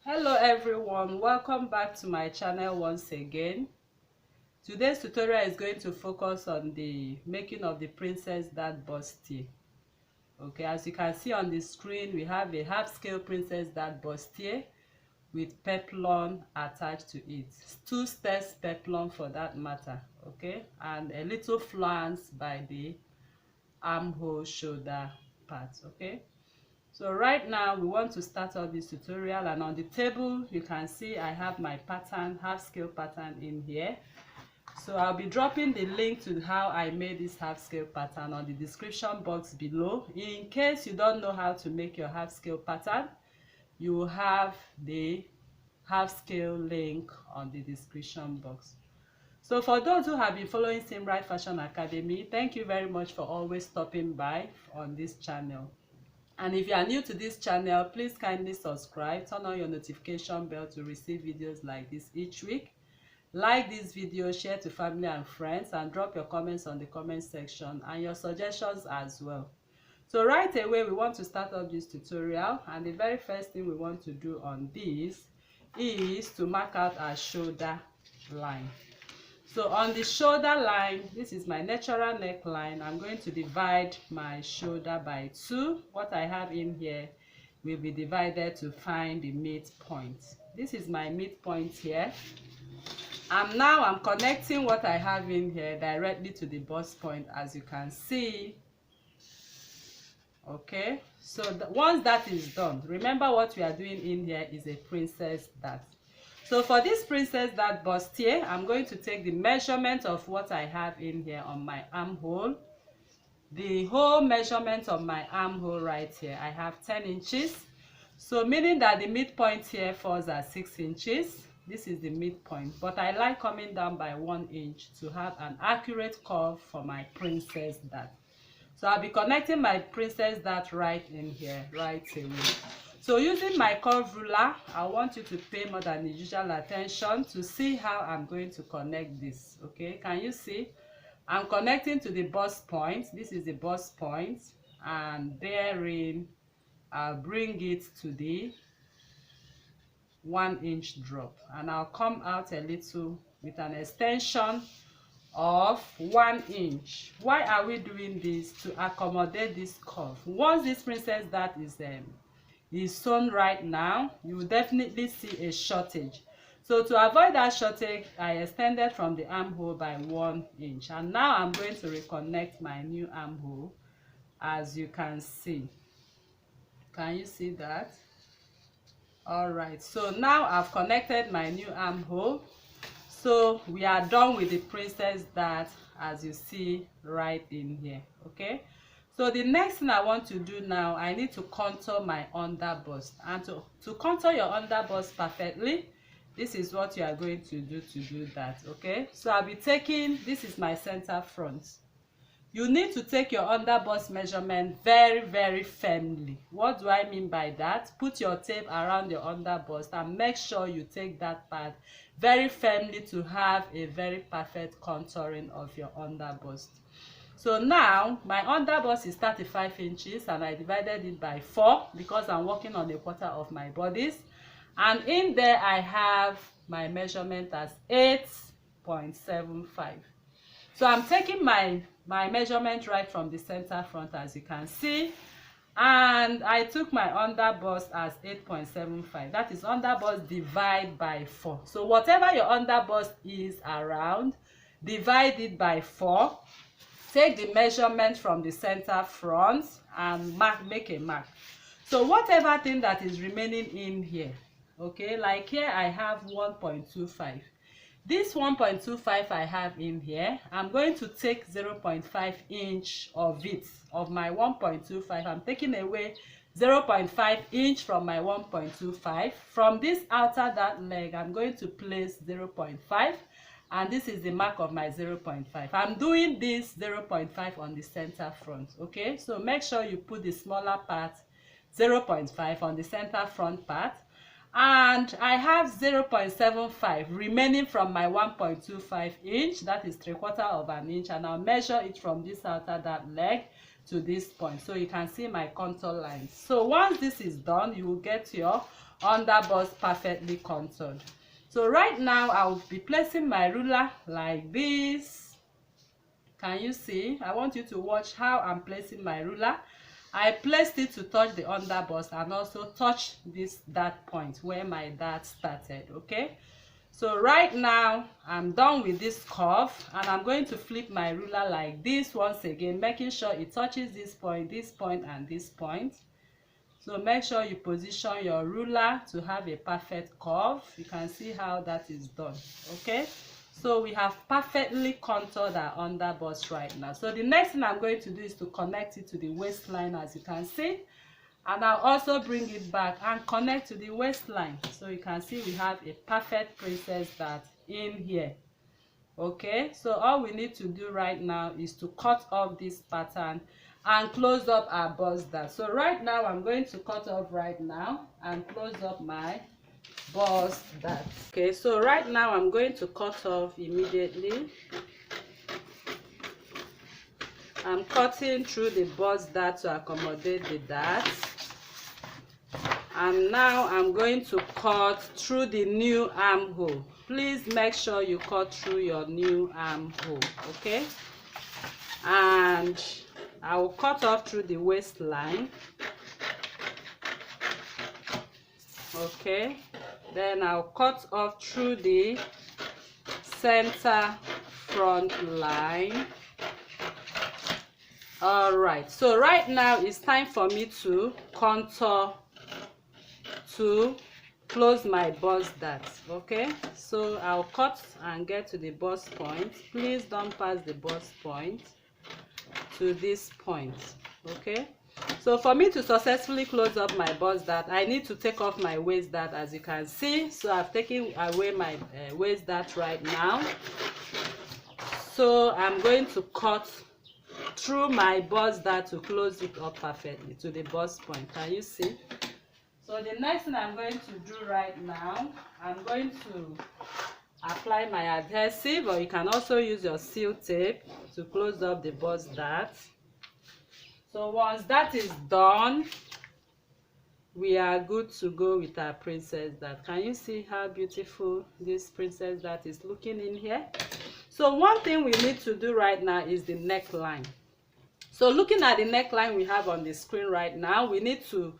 Hello everyone, welcome back to my channel once again. Today's tutorial is going to focus on the making of the princess dart bustier. Okay, as you can see on the screen, we have a half scale princess dart bustier with peplum attached to it, two steps peplum for that matter. Okay, and a little flounce by the armhole shoulder part. Okay, so right now we want to start off this tutorial, and on the table you can see I have my pattern, half scale pattern in here. So I'll be dropping the link to how I made this half scale pattern on the description box below. In case you don't know how to make your half scale pattern, you will have the half scale link on the description box. So for those who have been following SEAMRITE Fashion Academy, thank you very much for always stopping by on this channel. And if you are new to this channel, please kindly subscribe, turn on your notification bell to receive videos like this each week. Like this video, share to family and friends, and drop your comments on the comment section and your suggestions as well. So right away, we want to start off this tutorial, and the very first thing we want to do on this is to mark out our shoulder line. So on the shoulder line, this is my natural neckline. I'm going to divide my shoulder by 2. What I have in here will be divided to find the midpoint. This is my midpoint here. And now I'm connecting what I have in here directly to the bust point, as you can see. Okay, so once that is done, remember what we are doing in here is a princess dart. So for this princess dart bustier, I'm going to take the measurement of what I have in here on my armhole. The whole measurement of my armhole right here, I have 10 inches. So meaning that the midpoint here falls at 6 inches. This is the midpoint, but I like coming down by 1 inch to have an accurate curve for my princess dart. So I'll be connecting my princess dart right in here, right away. So using my curve ruler, I want you to pay more than the usual attention to see how I'm going to connect this. Okay, can you see? I'm connecting to the bust point. This is the bust point, and therein I'll bring it to the 1 inch drop, and I'll come out a little with an extension of 1 inch. Why are we doing this? To accommodate this curve. Once this princess dart is sewn right now, you will definitely see a shortage. So to avoid that shortage, I extended from the armhole by 1 inch, and now I'm going to reconnect my new armhole, as you can see. Can you see that? All right, so now I've connected my new armhole. So we are done with the princess dart, as you see right in here. Okay, so the next thing I want to do now, I need to contour my under bust. And to contour your under bust perfectly, this is what you are going to do that. Okay, so I'll be taking, this is my center front. You need to take your under bust measurement very firmly. What do I mean by that? Put your tape around your under bust and make sure you take that part very firmly to have a very perfect contouring of your under bust. So now my under bust is 35 inches, and I divided it by 4 because I'm working on a quarter of my bodice, and in there I have my measurement as 8.75. so I'm taking my measurement right from the center front, as you can see, and I took my under bust as 8.75. that is under bust divide by 4. So whatever your under bust is around, divide it by 4. Take the measurement from the center front and make a mark. So whatever thing that is remaining in here, okay, like here I have 1.25. This 1.25 I have in here, I'm going to take 0.5 inch of it, of my 1.25. I'm taking away 0.5 inch from my 1.25. From this outer dart leg, I'm going to place 0.5. and this is the mark of my 0.5. I'm doing this 0.5 on the center front. Okay, so make sure you put the smaller part 0.5 on the center front part, and I have 0.75 remaining from my 1.25 inch. That is 3/4 of an inch, and I'll measure it from this outer dart leg to this point, so you can see my contour lines. So once this is done, you will get your under bust perfectly contoured. So right now I'll be placing my ruler like this. Can you see? I want you to watch how I'm placing my ruler. I placed it to touch the under bust and also touch that point where my dart started. Okay, so right now I'm done with this curve, and I'm going to flip my ruler like this once again, making sure it touches this point, and this point. So make sure you position your ruler to have a perfect curve. You can see how that is done. Okay, so we have perfectly contoured our under bust right now. So the next thing I'm going to do is to connect it to the waistline, as you can see, and I'll also bring it back and connect to the waistline. So you can see we have a perfect princess dart in here. Okay, so all we need to do right now is to cut off this pattern and close up our bust dart. So right now I'm going to cut off right now and close up my bust dart. Okay, so right now I'm going to cut off immediately. I'm cutting through the bust dart to accommodate the dart, and now I'm going to cut through the new armhole. Please make sure you cut through your new armhole. Okay, and I will cut off through the waistline. Okay, then I'll cut off through the center front line. All right, so right now it's time for me to contour to close my bust dart. Okay, so I'll cut and get to the bust point. Please don't pass the bust point to this point. Okay, so for me to successfully close up my bust dart, I need to take off my waist dart, as you can see. So I've taken away my waist dart right now. So I'm going to cut through my bust dart to close it up perfectly to the bust point. Can you see? So the next thing I'm going to do right now, I'm going to apply my adhesive, or you can also use your seal tape to close up the bust dart. So once that is done, we are good to go with our princess dart. Can you see how beautiful this princess dart is looking in here? So one thing we need to do right now is the neckline. So looking at the neckline we have on the screen right now, we need to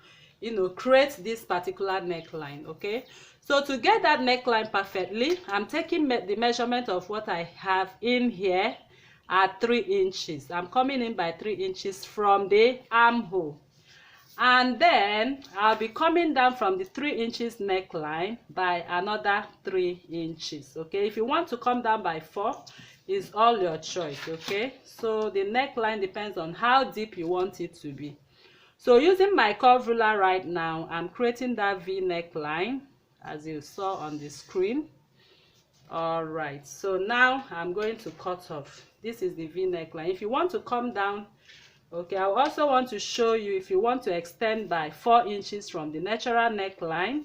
create this particular neckline. Okay, so to get that neckline perfectly, I'm taking the measurement of what I have in here at 3 inches. I'm coming in by 3 inches from the armhole, and then I'll be coming down from the 3 inches neckline by another 3 inches. Okay, if you want to come down by 4, it's all your choice. Okay, so the neckline depends on how deep you want it to be. So using my curve ruler right now, I'm creating that V neckline as you saw on the screen. All right, so now I'm going to cut off. This is the V neckline. If you want to come down, okay, I also want to show you if you want to extend by 4 inches from the natural neckline.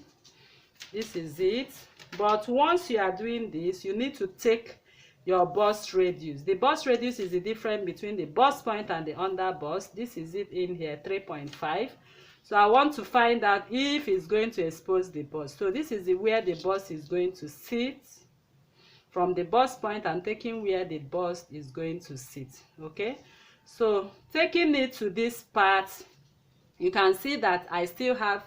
This is it. But once you are doing this, you need to take your bust radius. The bust radius is the difference between the bust point and the under bust. This is it in here, 3.5. So I want to find out if it's going to expose the bust. So this is where the bust is going to sit. From the bust point, I'm taking where the bust is going to sit. Okay, so taking it to this part, you can see that I still have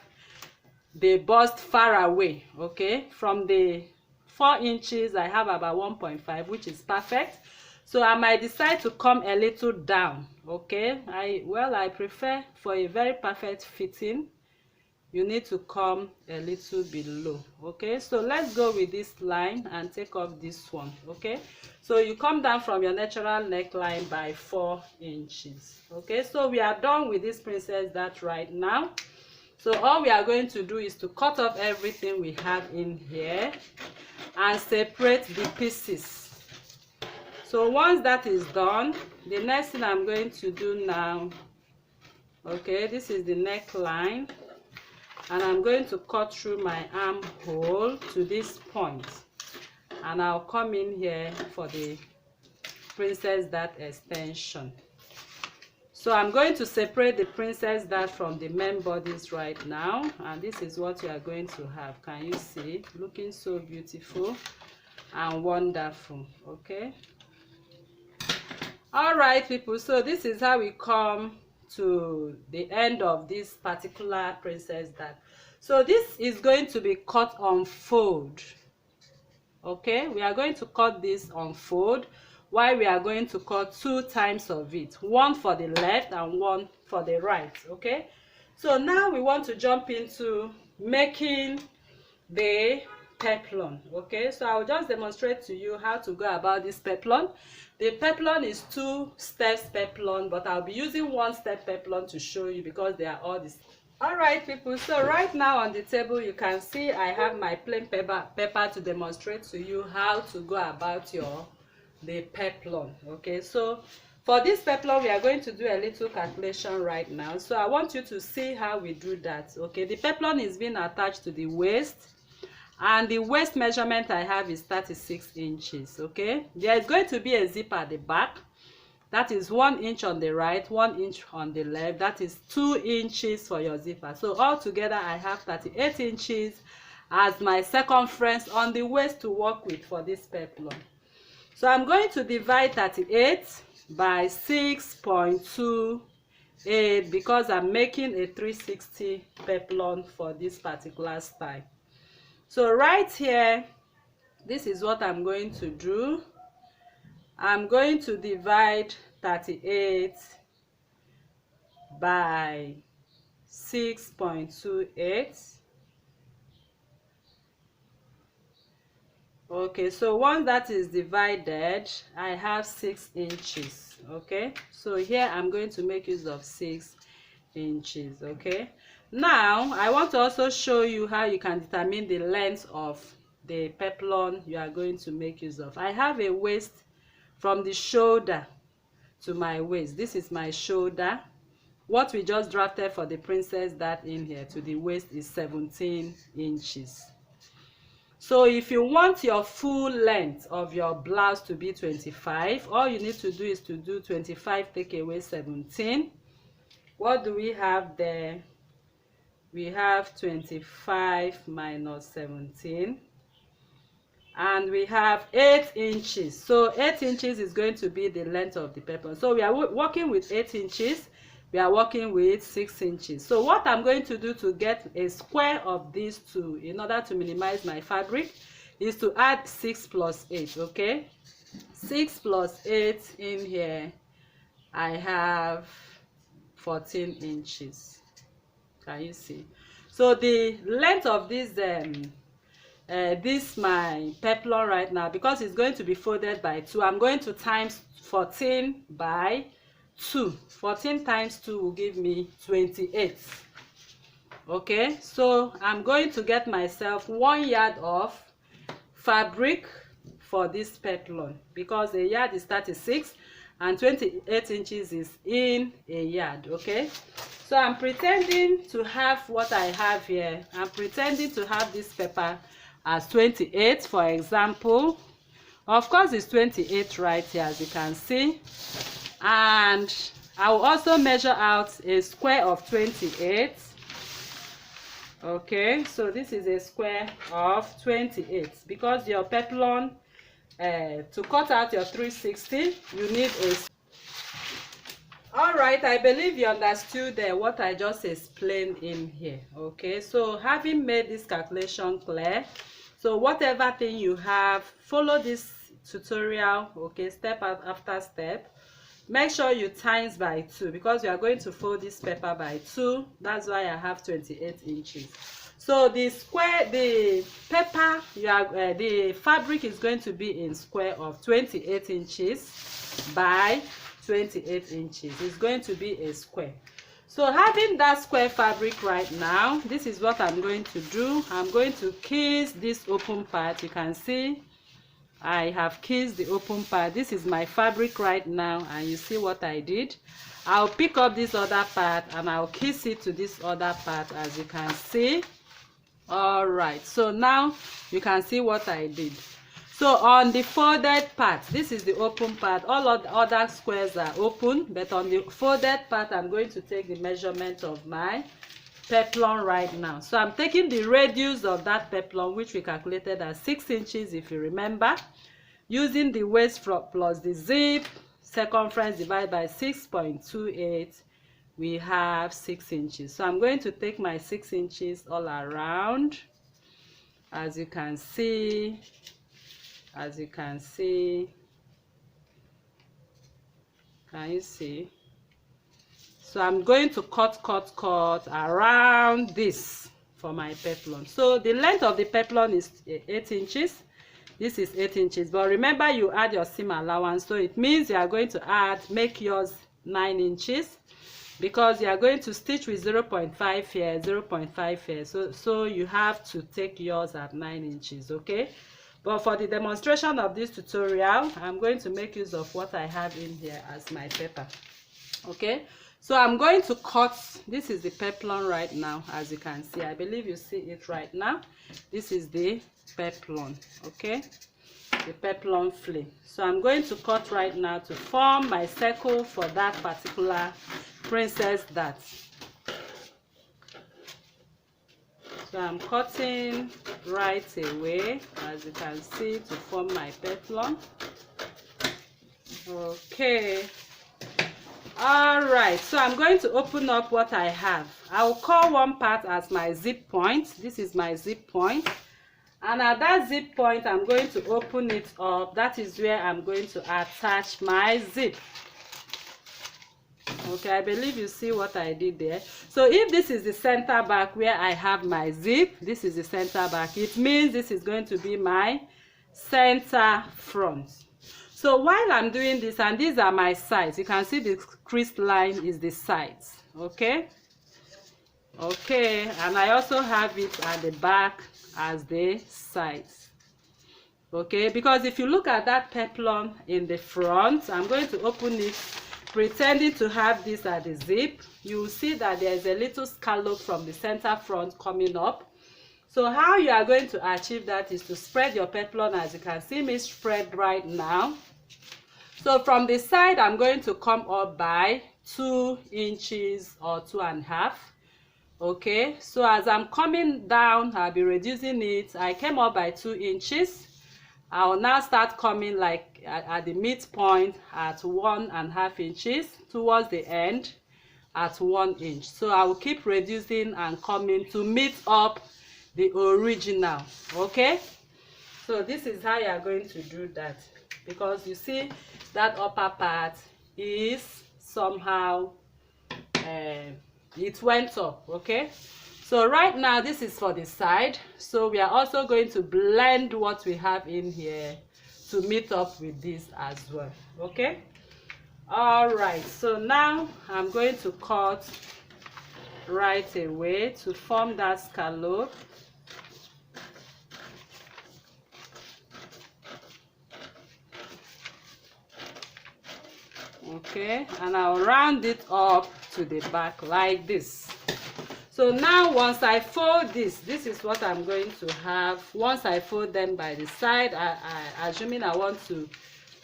the bust far away. Okay, from the 4 inches I have about 1.5, which is perfect. So I might decide to come a little down. Okay, I prefer for a very perfect fitting, you need to come a little below. Okay, so let's go with this line and take off this one. Okay, so you come down from your natural neckline by 4 inches. Okay, so we are done with this princess dart right now. So all we are going to do is to cut off everything we have in here and separate the pieces. So once that is done, the next thing I'm going to do now, okay, this is the neckline, and I'm going to cut through my armhole to this point, and I'll come in here for the princess dart extension. So I'm going to separate the princess dart from the main bodice right now, and this is what you are going to have. Can you see? Looking so beautiful and wonderful. Okay, all right people, so this is how we come to the end of this particular princess dart. So this is going to be cut on fold. Okay, we are going to cut this on fold, while we are going to cut 2 times of it, one for the left and one for the right. Okay, so now we want to jump into making the peplum. Okay, so I'll just demonstrate to you how to go about this peplum. The peplum is 2 steps peplum, but I'll be using 1 step peplum to show you because they are all the same. All right people, so right now on the table you can see I have my plain paper to demonstrate to you how to go about the peplum. Okay, so for this peplum we are going to do a little calculation right now, so I want you to see how we do that. Okay, the peplum is being attached to the waist, and the waist measurement I have is 36 inches. Okay, there is going to be a zip at the back. That is 1 inch on the right, 1 inch on the left. That is 2 inches for your zipper. So altogether I have 38 inches as my circumference on the waist to work with for this peplum. So I'm going to divide 38 by 6.28 because I'm making a 360 peplum for this particular style. So right here, this is what I'm going to do. I'm going to divide 38 by 6.28. Okay, so once that is divided, I have 6 inches. Okay, so here I'm going to make use of 6 inches. Okay, now I want to also show you how you can determine the length of the peplum you are going to make use of. I have a waist from the shoulder to my waist. This is my shoulder. What we just drafted for the princess dart in here to the waist is 17 inches. So if you want your full length of your blouse to be 25, all you need to do is to do 25 take away 17. What do we have there? We have 25 minus 17. And we have 8 inches. So 8 inches is going to be the length of the peplum. So we are working with 8 inches. We are working with 6 inches. So what I'm going to do to get a square of these two in order to minimize my fabric is to add 6 plus 8. Okay, 6 plus 8 in here, I have 14 inches. Can you see? So the length of this my peplum right now, because it's going to be folded by 2, I'm going to times 14 by 2. 14 times 2 will give me 28. Okay, so I'm going to get myself 1 yard of fabric for this peplum because a yard is 36 and 28 inches is in a yard. Okay, so I'm pretending to have what I have here. I'm pretending to have this paper as 28, for example. Of course it's 28 right here, as you can see, and I will also measure out a square of 28. Okay, so this is a square of 28 because your peplum, to cut out your 360, you need a. All right, I believe you understood what I just explained in here. Okay, so having made this calculation clear, so whatever thing you have, follow this tutorial. Okay, step after step. Make sure you times by 2 because we are going to fold this paper by 2. That's why I have 28 inches. So the square, the paper, the fabric is going to be in square of 28 inches by 28 inches. It's going to be a square. So having that square fabric right now, this is what I'm going to do. I'm going to kiss this open part. You can see I have kissed the open part. This is my fabric right now, and you see what I did. I'll pick up this other part and I'll kiss it to this other part, as you can see. All right, so now you can see what I did. So on the folded part, this is the open part, all of the other squares are open, but on the folded part I'm going to take the measurement of my peplum right now. So I'm taking the radius of that peplum, which we calculated as 6 inches if you remember, using the waist plus the zip circumference divided by 6.28, we have 6 inches. So I'm going to take my 6 inches all around. As you can see, can you see? So I'm going to cut around this for my peplum. So the length of the peplum is 8 inches. This is 8 inches, but remember you add your seam allowance, so it means you are going to make yours 9 inches, because you are going to stitch with 0.5 here, 0.5 here, so you have to take yours at 9 inches. Okay, but for the demonstration of this tutorial, I'm going to make use of what I have in here as my paper. Okay, so I'm going to cut. This is the peplum right now, as you can see. I believe you see it right now. This is the peplum. Okay, the peplum flea. So I'm going to cut right now to form my circle for that particular princess dart. So I'm cutting right away, as you can see, to form my peplum. Okay, all right, so I'm going to open up what I have. I'll call one part as my zip point. This is my zip point, and at that zip point I'm going to open it up. That is where I'm going to attach my zip. Okay, I believe you see what I did there. So if this is the center back where I have my zip, this is the center back, it means this is going to be my center front. So while I'm doing this, and these are my sides, you can see the crease line is the sides. Okay, and I also have it at the back as the sides. Okay, because if you look at that peplum in the front, I'm going to open it pretending to have this at the zip. You will see that there is a little scallop from the center front coming up. So how you are going to achieve that is to spread your peplum, as you can see me spread right now. So from the side I'm going to come up by 2 inches or 2.5. Okay, so as I'm coming down, I'll be reducing it. I came up by 2 inches. I will now start coming like at the midpoint at 1.5 inches, towards the end at 1 inch. So I will keep reducing and coming to meet up the original. Okay, so this is how you are going to do that, because you see that upper part is somehow it went up. Okay, so right now this is for the side, so we are also going to blend what we have in here to meet up with this as well. Okay, all right, so now I'm going to cut right away to form that scallop. Okay, and I'll round it up to the back like this. So now once I fold this is what I'm going to have. Once I fold them by the side, assuming I want to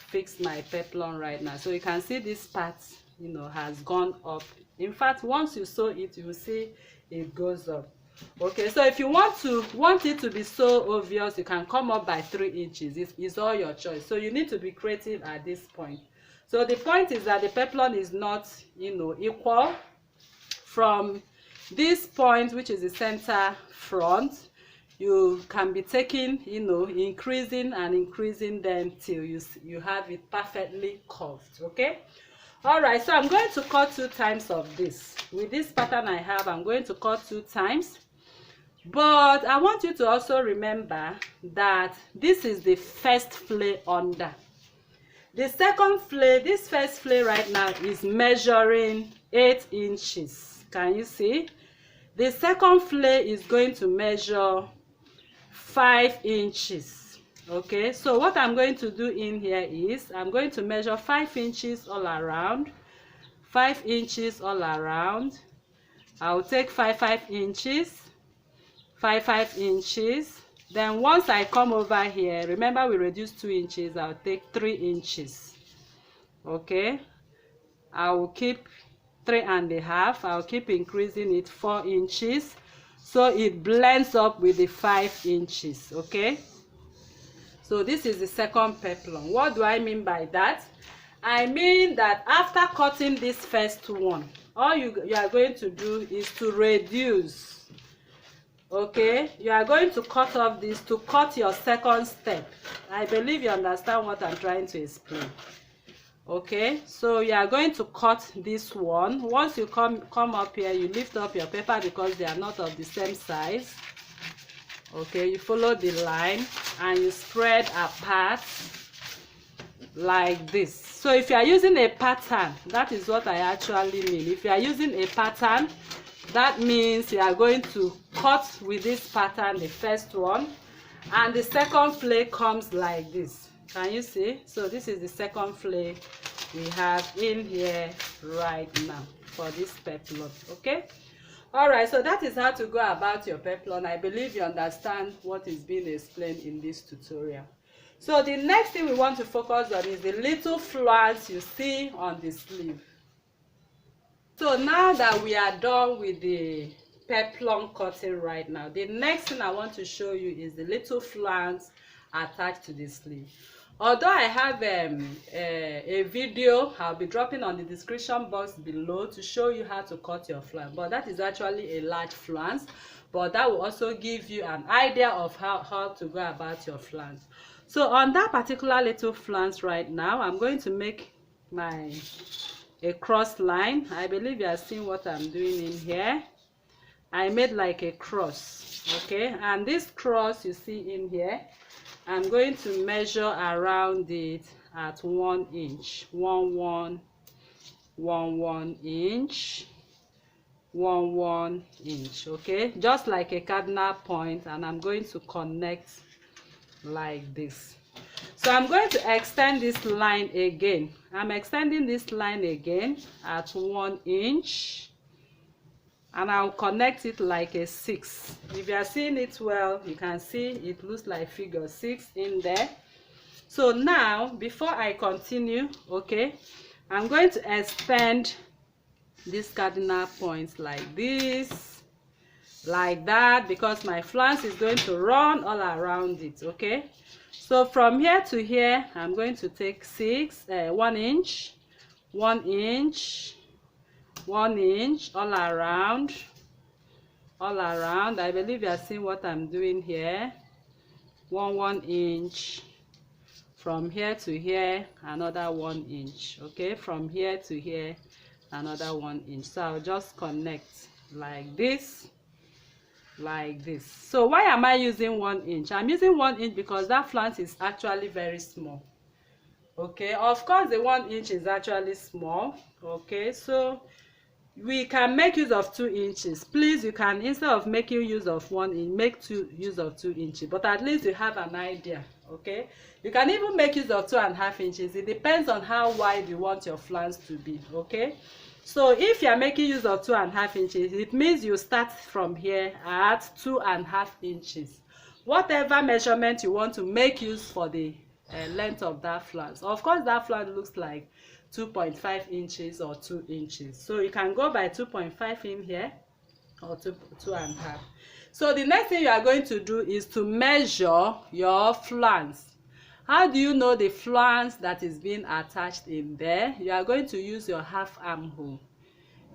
fix my peplum right now. So you can see this part, you know, has gone up. In fact, once you sew it, you will see it goes up. Okay, so if you want it to be so obvious, you can come up by 3 inches. It's all your choice. So you need to be creative at this point. So the point is that the peplum is not, you know, equal. From this point, which is the center front, you can be taking, you know, increasing and increasing them till you have it perfectly curved. Okay, all right, so I'm going to cut 2 times of this. With this pattern I have, I'm going to cut 2 times, but I want you to also remember that this is the first flay under. The second flay, this first flay right now is measuring 8 inches. Can you see? The second flay is going to measure 5 inches. Okay, so what I'm going to do in here is I'm going to measure 5 inches all around. 5 inches all around. I'll take 5 inches, 5 inches, Then once I come over here, remember we reduced 2 inches, I'll take 3 inches. Okay, I will keep 3.5. I'll keep increasing it 4 inches, so it blends up with the 5 inches. Okay, so this is the second peplum. What do I mean by that? I mean that after cutting this first one, all you are going to do is to reduce. Okay, you are going to cut off this to cut your second step. I believe you understand what I'm trying to explain. Okay, so you are going to cut this one. Once you come up here, you lift up your paper because they are not of the same size. Okay, you follow the line and you spread apart like this. So if you are using a pattern, that is what I actually mean. If you are using a pattern, that means you are going to cut with this pattern, the first one, and the second flay comes like this. Can you see? So this is the second flay we have in here right now for this peplum. Okay, all right, so that is how to go about your peplum. I believe you understand what is being explained in this tutorial. So the next thing we want to focus on is the little flounce you see on the sleeve. So now that we are done with the peplum cutting right now, the next thing I want to show you is the little flounce attached to the sleeve. Although I have a video I'll be dropping on the description box below to show you how to cut your flounce, but that is actually a large flounce, but that will also give you an idea of how to go about your flounce. So on that particular little flounce right now, I'm going to make a cross line. I believe you are seeing what I'm doing in here. I made like a cross. Okay, and this cross you see in here, I'm going to measure around it at 1 inch, 1 inch, 1 inch. Okay, just like a cardinal point, and I'm going to connect like this. So I'm going to extend this line again. I'm extending this line again at 1 inch, and I'll connect it like a 6. If you are seeing it well, you can see it looks like figure 6 in there. So now, before I continue, okay, I'm going to extend these cardinal points like this, like that, because my flounce is going to run all around it. Okay, so from here to here, I'm going to take 1 inch, 1 inch, 1 inch all around. I believe you are seeing what I'm doing here. 1 inch. From here to here, another 1 inch. Okay, from here to here, another 1 inch. So I'll just connect like this, like this. So why am I using 1 inch? I'm using 1 inch because that flounce is actually very small. Okay, of course the 1 inch is actually small. Okay, so we can make use of 2 inches. Please, you can, instead of making use of 1 inch, make use of 2 inches, but at least you have an idea. Okay, you can even make use of 2.5 inches. It depends on how wide you want your flounce to be. Okay, so if you are making use of 2.5 inches, it means you start from here at 2.5 inches. Whatever measurement you want to make use for the length of that flounce. Of course, that flounce looks like 2.5 inches or 2 inches, so you can go by 2.5 in here or 2.5. So the next thing you are going to do is to measure your flounce. How do you know the flounce that is being attached in there? You are going to use your half armhole.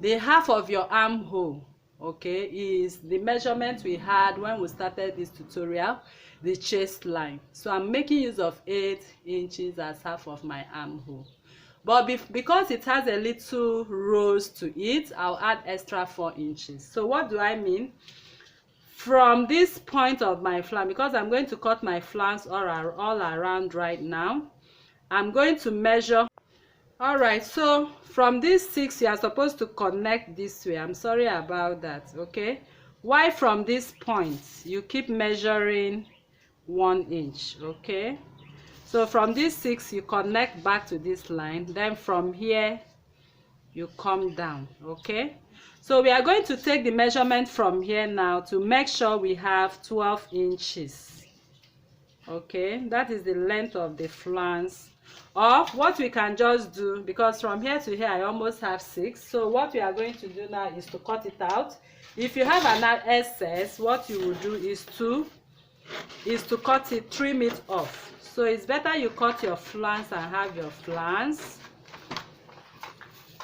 The half of your armhole, okay, is the measurement we had when we started this tutorial, the chest line. So I'm making use of 8 inches as half of my armhole. But because it has a little rose to it, I'll add extra 4 inches. So what do I mean? From this point of my flounce, because I'm going to cut my flounce all around right now, I'm going to measure. All right, so from this 6, you are supposed to connect this way. I'm sorry about that. Okay, why from this point you keep measuring 1 inch. Okay, so from this 6 you connect back to this line, then from here you come down. Okay, so we are going to take the measurement from here now to make sure we have 12 inches. Okay, that is the length of the flounce. Or what we can just do, because from here to here I almost have 6, so what we are going to do now is to cut it out. If you have an excess, what you will do is to cut it, trim it off. So it's better you cut your flounce and have your flounce.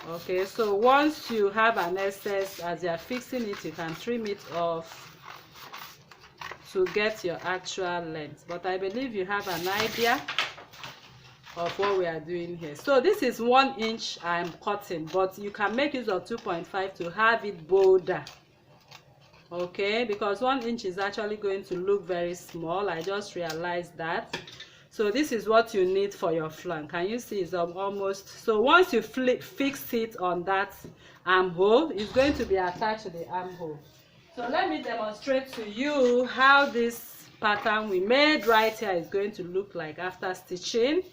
Okay, so once you have an excess, as you are fixing it, you can trim it off to get your actual length. But I believe you have an idea of what we are doing here. So this is 1 inch I'm cutting, but you can make use of 2.5 to have it bolder. Okay, because 1 inch is actually going to look very small. I just realized that. So this is what you need for your flank. Can you see it's almost, so once you fix it on that armhole, it's going to be attached to the armhole. So let me demonstrate to you how this pattern we made right here is going to look like after stitching.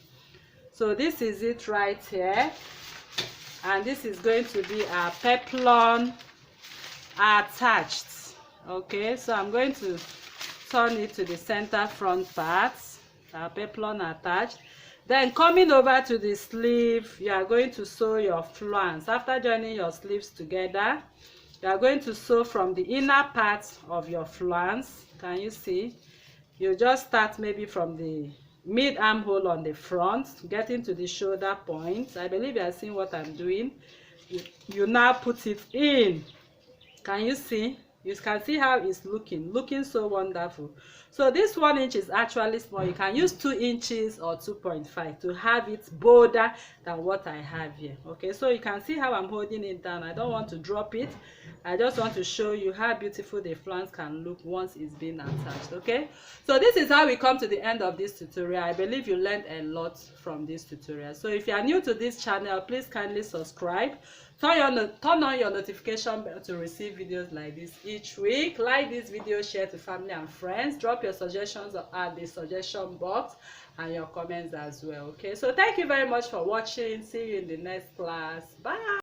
So this is it right here, and this is going to be our peplum attached. Okay, so I'm going to turn it to the center front part, our peplum attached. Then coming over to the sleeve, you are going to sew your flounce. After joining your sleeves together, you are going to sew from the inner part of your flounce. Can you see? You just start maybe from the mid armhole on the front, getting to the shoulder point. I believe you are seeing what I'm doing. You now put it in. Can you see? You can see how it's looking so wonderful. So this 1 inch is actually small. You can use 2 inches or 2.5 to have it bolder than what I have here. Okay, so you can see how I'm holding it down. I don't want to drop it. I just want to show you how beautiful the flounce can look once it's been attached. Okay, so this is how we come to the end of this tutorial. I believe you learned a lot from this tutorial. So if you are new to this channel, please kindly subscribe. Turn on your notification bell to receive videos like this each week. Like this video, share to family and friends. Drop your suggestions at the suggestion box and your comments as well. Okay, so thank you very much for watching. See you in the next class. Bye.